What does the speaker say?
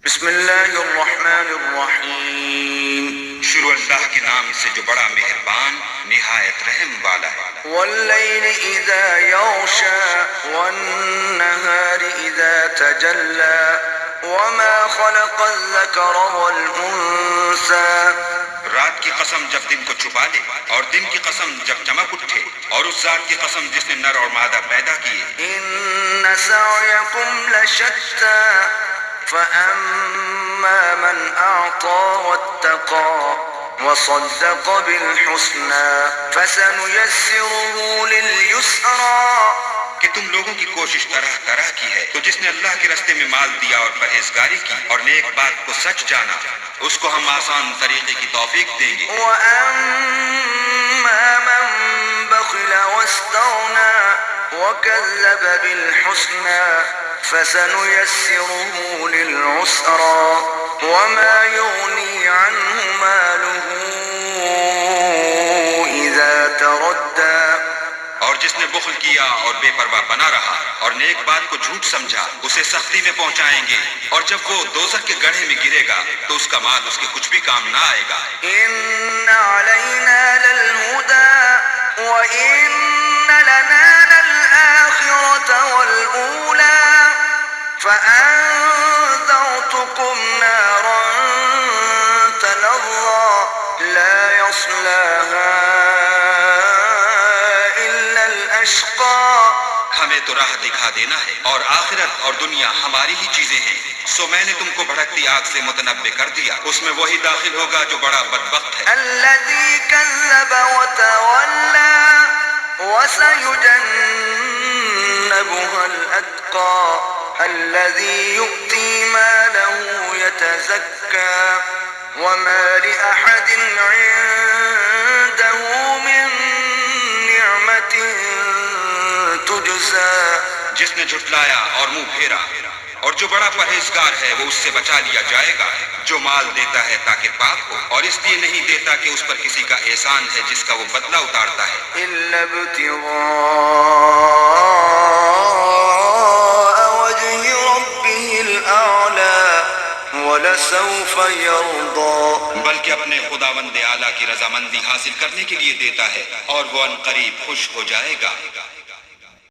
بسم اللہ الرحمن الرحیم، شروع اللہ کے نام سے جو بڑا مہربان نہایت رحم والا ہے۔ واللیل اذا یغشی والنہار اذا تجلی وما خلق الذکر والانثى۔ رات کی قسم جب دن کو چھپا لے اور دن کی قسم جب چمک اٹھے اور اس ذات کی قسم جس نے نر اور مادہ پیدا کیے۔ ان سعیکم لشتی فأما من أعطى واتقى وصدق بالحسنى فسنيسره لليسرى۔ کہ تم لوگوں کی کوشش طرح طرح کی ہے، تو جس نے اللہ کے راستے میں مال دیا اور پرہیزگاری کی اور نیک بات کو سچ جانا، اس کو ہم آسان طریقے کی توفیق دیں گے۔ وأما من بخل واستغنى وكذب بالحسنى فسنيسره للعسرى وما يغني عنه ماله إذا تردى۔ اور جس نے بخل کیا اور بے پرواہ بنا رہا اور نیک بات کو جھوٹ سمجھا، اسے سختی میں پہنچائیں گے، اور جب وہ دوزخ کے گڑھے میں گرے گا تو اس کا مال اس کے کچھ بھی کام نہ آئے گا۔ إن علينا للهدى وإن لنا للآخرة والأولى فأنذرتكم نارا تلظى لا يصلاها إلا الأشقى۔ ہمیں تو راہ دکھا دینا ہے، اور آخرت اور دنیا ہماری ہی چیزیں ہیں، سو میں نے تم کو بھڑکتی آگ سے متنبع کر دیا، اس میں وہی داخل ہوگا جو بڑا بدبخت ہے۔ الذي كذب وتولى وسيجنبها الأتقى الذي يؤتي ماله يتزكى وما لأحد عنده من نعمة تجزى۔ جس نے جھٹلایا اور منہ پھیرا، اور جو بڑا پرہیزگار ہے وہ اس سے بچا لیا جائے گا۔ جو مال دیتا ہے تاکہ پاک ہو، اور اس لیے نہیں دیتا کہ اس پر کسی کا احسان ہے جس کا وہ بدلہ اتارتا ہے۔ إلا ابتغاء وجه ربه الأعلى ولسوف يرضى۔ بلکہ اپنے خداوند اعلیٰ کی رضامندی حاصل کرنے کے لیے دیتا ہے، اور وہ عنقریب خوش ہو جائے گا۔